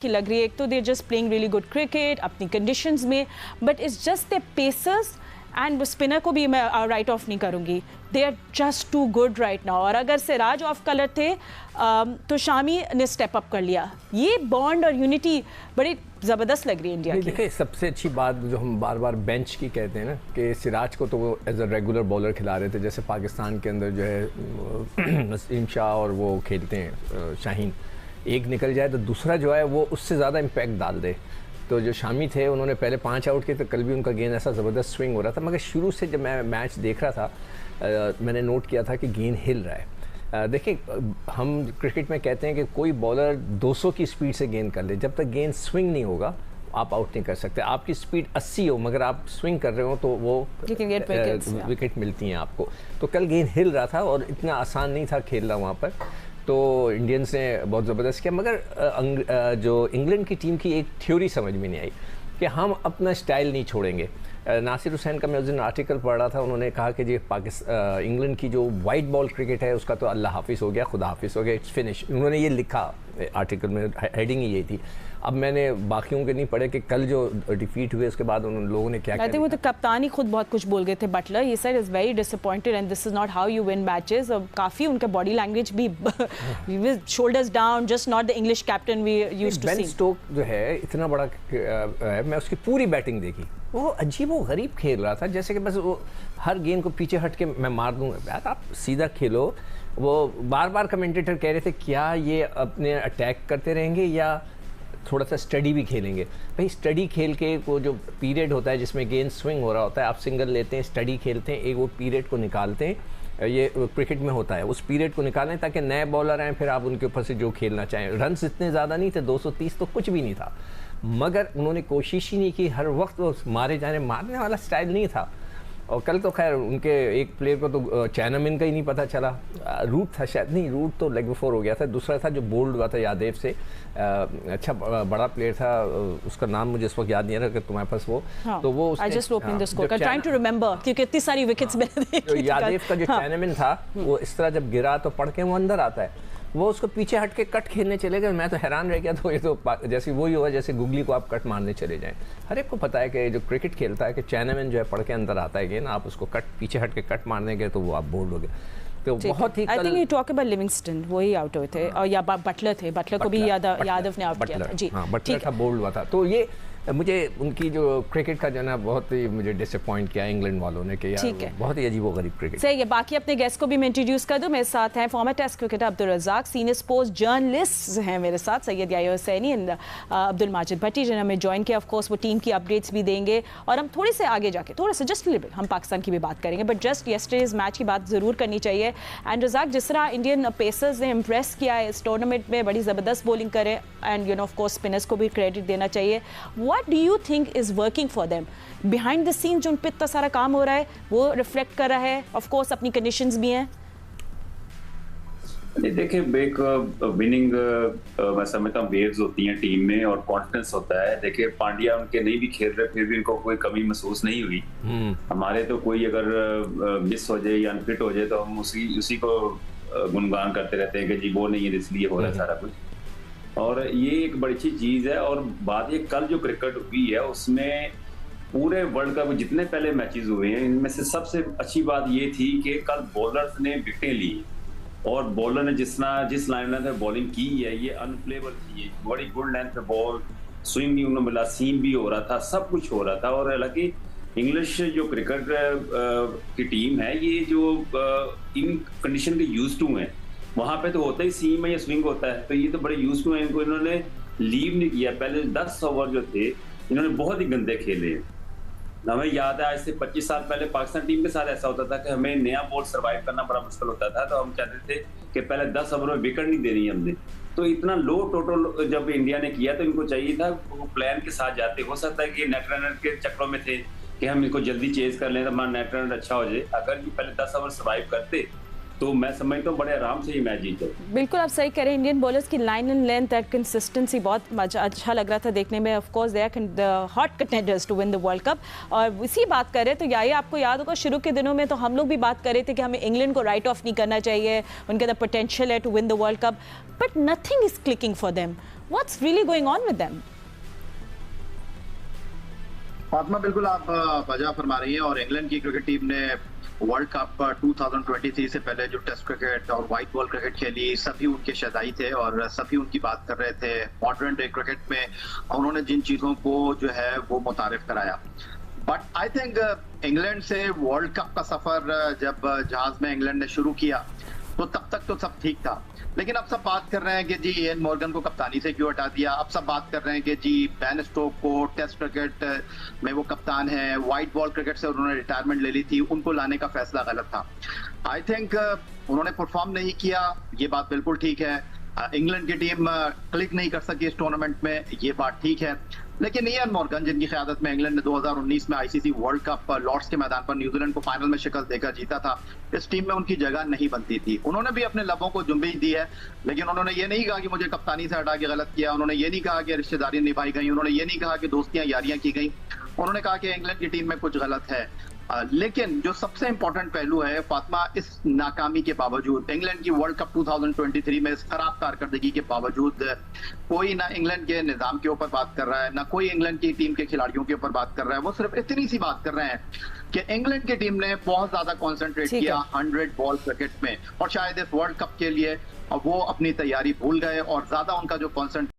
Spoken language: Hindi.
की लग रही है। एक तो they just playing really good cricket अपनी कंडीशंस में, but it's just the pacers and spinner को भी मैं राइट ऑफ नहीं करूँगी, they are just too good right now. और अगर सिराज ऑफ कलर थे तो शामी ने स्टेप अप कर लिया। ये बॉन्ड और यूनिटी बड़ी ज़बरदस्त लग रही है इंडिया की। देखिए सबसे अच्छी बात जो हम बार बार बेंच की कहते हैं ना, कि सिराज को तो वो एज अ रेगुलर बॉलर खिला रहे थे, जैसे पाकिस्तान के अंदर जो है नसीम शाह और वो खेलते हैं शाहीन, एक निकल जाए तो दूसरा जो है वो उससे ज़्यादा इम्पैक्ट डाल दे। तो जो शामी थे उन्होंने पहले 5 आउट किए, तो कल भी उनका गेंद ऐसा ज़बरदस्त स्विंग हो रहा था। मगर शुरू से जब मैं मैच देख रहा था मैंने नोट किया था कि गेंद हिल रहा है। देखिए हम क्रिकेट में कहते हैं कि कोई बॉलर 200 की स्पीड से गेंद कर ले, जब तक गेंद स्विंग नहीं होगा आप आउट नहीं कर सकते। आपकी स्पीड 80 हो मगर आप स्विंग कर रहे हो तो वो विकेट मिलती हैं आपको। तो कल गेंद हिल रहा था और इतना आसान नहीं था खेलना वहाँ पर, तो इंडियंस ने बहुत ज़बरदस्त किया। मगर जो इंग्लैंड की टीम की एक थ्योरी समझ में नहीं आई कि हम अपना स्टाइल नहीं छोड़ेंगे। नासिर हुसैन का मैं उस दिन आर्टिकल पढ़ रहा था, उन्होंने कहा कि जी इंग्लैंड की जो वाइट बॉल क्रिकेट है उसका तो अल्लाह हाफिज़ हो गया, खुदा हाफिज़ हो गया, इट्स फिनिश। उन्होंने ये लिखा आर्टिकल में, हेडिंग ही यही थी। अब मैंने बाकियों के नहीं पढ़े कि कल जो डिफीट हुए उसके बाद उन लोगों ने क्या किया। वो तो कप्तान ही खुद बहुत कुछ बोल गए थे Butler, he said is very disappointed and this is not how you win matches. और काफ़ी उनका बॉडी लैंग्वेज भी shoulders down, just not the English captain we used to see. Ben Stoke जो है इतना बड़ा है, मैं उसकी पूरी बैटिंग देखी, वो अजीब व गरीब खेल रहा था, जैसे कि बस वो हर गेंद को पीछे हट के मैं मार दूंगा। यार आप सीधा खेलो। वो बार बार कमेंटेटर कह रहे थे क्या ये अपने अटैक करते रहेंगे या थोड़ा सा स्टडी भी खेलेंगे। भाई स्टडी खेल के वो जो पीरियड होता है जिसमें गेंद स्विंग हो रहा होता है, आप सिंगल लेते हैं, स्टडी खेलते हैं, एक वो पीरियड को निकालते हैं, ये क्रिकेट में होता है, उस पीरियड को निकालें ताकि नए बॉलर आएँ, फिर आप उनके ऊपर से जो खेलना चाहें। रन्स इतने ज़्यादा नहीं थे, 230 तो कुछ भी नहीं था, मगर उन्होंने कोशिश ही नहीं की, हर वक्त वो मारने वाला स्टाइल नहीं था। और कल तो खैर उनके एक प्लेयर को तो चैनामिन का ही नहीं पता चला, रूट था शायद, नहीं रूट तो लेग बिफोर हो गया था, दूसरा था जो बोल्ड हुआ था यादेव से, अच्छा बड़ा प्लेयर था, उसका नाम मुझे इस वक्त याद नहीं आ रहा कि तुम्हारे पास वो। हाँ, तो वो I just opening the score, trying to remember क्योंकि इतनी सारी विकेट्स मैंने जो यादेव का जो चैनामिन था वो इस तरह जब गिरा तो पढ़ के वो अंदर आता है, वो उसको पीछे हट के कट खेलने चले गए। मैं तो हैरान रह गया। तो ये तो जैसे वही हुआ जैसे गुगली को आप कट मारने चले जाएं। हर एक को पता है कि जो क्रिकेट खेलता है कि चैनामैन जो है पढ़ के अंदर आता है गेंद, आप उसको कट पीछे हट के कट मारने गए तो वो आप बोल्ड हो गए। तो बहुत ही I think you talk about Livingstone, वही आउट हुए थे, और या बटलर थे, बटलर को भी यादव ने आउट किया था जी। हाँ बटलर था, बोल्ड हुआ था। तो ये मुझे उनकी जो क्रिकेट का जो ना बहुत ही मुझे डिसअपॉइंट किया इंग्लैंड वालों ने कि यार बहुत ही अजीब व गरीब क्रिकेट। सही है। बाकी अपने गेस्ट को भी मैं इंट्रोड्यूस कर दूं। मेरे साथ हैं former test cricketer Abdul Razzaq, senior sports journalist हैं मेरे साथ सैयद याह्या हुसैनी एंड अब्दुल माजिद भट्टी, जिन्होंने हमें ज्वाइन किया। ऑफ कोर्स वो टीम की अपडेट्स भी देंगे और हम थोड़ी से आगे जाके थोड़ा सा जस्ट लिटिल हम पाकिस्तान की भी बात करेंगे, बट जस्ट येस्टरडेज मैच की बात ज़रूर करनी चाहिए। एंड रज़ाक, जिस तरह इंडियन पेसर्स ने इम्प्रेस किया है इस टूर्नामेंट में, बड़ी ज़बरदस्त बॉलिंग करें and you know of course spinners को भी क्रेडिट देना चाहिए। What do you think is working for them behind the scenes? जो उन पे इतना सारा काम हो रहा है वो रिफ्लेक्ट कर रहा है, ऑफ कोर्स अपनी कंडीशंस भी हैं। देखिए एक विनिंग मैं समझता हूँ वेव्स होती हैं टीम में और कॉन्फिडेंस होता है। देखिए पांड्या उनके नहीं भी खेल रहे फिर भी इनको कोई कमी महसूस नहीं हुई। हमारे तो कोई अगर मिस हो जाए या अनफिट हो जाए तो हम उसी को गुणगान करते रहते हैं कि जी वो नहीं है इसलिए हो रहा है सारा कुछ, और ये एक बड़ी अच्छी चीज है। और बात ये कल जो क्रिकेट हुई है उसमें पूरे वर्ल्ड कप जितने पहले मैचेस हुए हैं इनमें से सबसे अच्छी बात ये थी कि कल बॉलर्स ने विकेटें ली और बॉलर ने जिस लाइन में बॉलिंग की है ये अनप्लेबल थी, बड़ी गुड लेंथ पे बॉल, स्विंग भी उन्होंने मिला, सीम भी हो रहा था, सब कुछ हो रहा था। और हालांकि इंग्लिश जो क्रिकेट की टीम है ये जो इन कंडीशन के यूज टू है, वहां पे तो होता ही सीम है या स्विंग होता है, तो ये तो बड़े यूज टू है। इनको इन्होंने लीव नहीं किया। पहले 10 ओवर जो थे इन्होंने बहुत ही गंदे खेले। हमें याद है आज से 25 साल पहले पाकिस्तान टीम के साथ ऐसा होता था कि हमें नया बॉल सर्वाइव करना बड़ा मुश्किल होता था, तो हम चाहते थे कि पहले 10 ओवर में विकेट नहीं देनी हमने। तो इतना लो टोटल जब इंडिया ने किया तो इनको चाहिए था वो प्लान के साथ जाते। हो सकता है कि नेट रनर के चक्रों में थे कि हम इनको जल्दी चेज कर लें तो हमारा नेट रनर अच्छा हो जाए। अगर ये पहले 10 ओवर सर्वाइव करते तो मैं समझता हूँ बड़े आराम से ही मैच जीते। बिल्कुल आप सही कह रहे हैं। इंडियन बॉलर्स की line and length and consistency बहुत अच्छा लग रहा था देखने में। Of course they are the hot contenders to win the world cup. और इसी बात कर रहे तो याह्या आपको याद होगा शुरू के दिनों में तो हम लोग भी बात कर रहे थे कि हमें इंग्लैंड को राइट ऑफ नहीं करना चाहिए, उनके अंदर पोटेंशियल है to win the world cup, but nothing is clicking for them. What's really going on with them? Fatima, बिल्कुल आप वजह फरमा रही हैं। और इंग्लैंड की क्रिकेट टीम ने वर्ल्ड कप 2023 से पहले जो टेस्ट क्रिकेट और व्हाइट बॉल क्रिकेट खेली, सभी उनके शदाई थे और सभी उनकी बात कर रहे थे। मॉडर्न डे क्रिकेट में उन्होंने जिन चीजों को जो है वो मुतारिफ कराया। बट आई थिंक इंग्लैंड से वर्ल्ड कप का सफर जब जहाज में इंग्लैंड ने शुरू किया तो तब तक तो सब ठीक था, लेकिन अब सब बात कर रहे हैं कि जी इयन मॉर्गन को कप्तानी से क्यों हटा दिया। अब सब बात कर रहे हैं कि जी बेन स्टोक को टेस्ट क्रिकेट में वो कप्तान है, व्हाइट बॉल क्रिकेट से उन्होंने रिटायरमेंट ले ली थी, उनको लाने का फैसला गलत था। आई थिंक उन्होंने परफॉर्म नहीं किया, ये बात बिल्कुल ठीक है। इंग्लैंड की टीम क्लिक नहीं कर सकी इस टूर्नामेंट में, ये बात ठीक है। लेकिन इयन मॉर्गन, जिनकी क़यादत में इंग्लैंड ने 2019 में आईसीसी वर्ल्ड कप लॉर्ड्स के मैदान पर न्यूजीलैंड को फाइनल में शिकस्त देकर जीता था, इस टीम में उनकी जगह नहीं बनती थी। उन्होंने भी अपने लबों को जुम्बिश दी है, लेकिन उन्होंने ये नहीं कहा कि मुझे कप्तानी से हटा के गलत किया। उन्होंने ये नहीं कहा कि रिश्तेदारी निभाई गई, उन्होंने ये नहीं कहा कि दोस्तियां यारियां की गई। उन्होंने कहा कि इंग्लैंड की टीम में कुछ गलत है। लेकिन जो सबसे इंपॉर्टेंट पहलू है फातिमा, इस नाकामी के बावजूद, इंग्लैंड की वर्ल्ड कप 2023 में इस खराब कारकर्दगी के बावजूद, कोई ना इंग्लैंड के निजाम के ऊपर बात कर रहा है, ना कोई इंग्लैंड की टीम के खिलाड़ियों के ऊपर बात कर रहा है। वो सिर्फ इतनी सी बात कर रहे हैं कि इंग्लैंड की टीम ने बहुत ज्यादा कॉन्सेंट्रेट किया 100 बॉल क्रिकेट में, और शायद इस वर्ल्ड कप के लिए वो अपनी तैयारी भूल गए और ज्यादा उनका जो कॉन्सेंट्रेट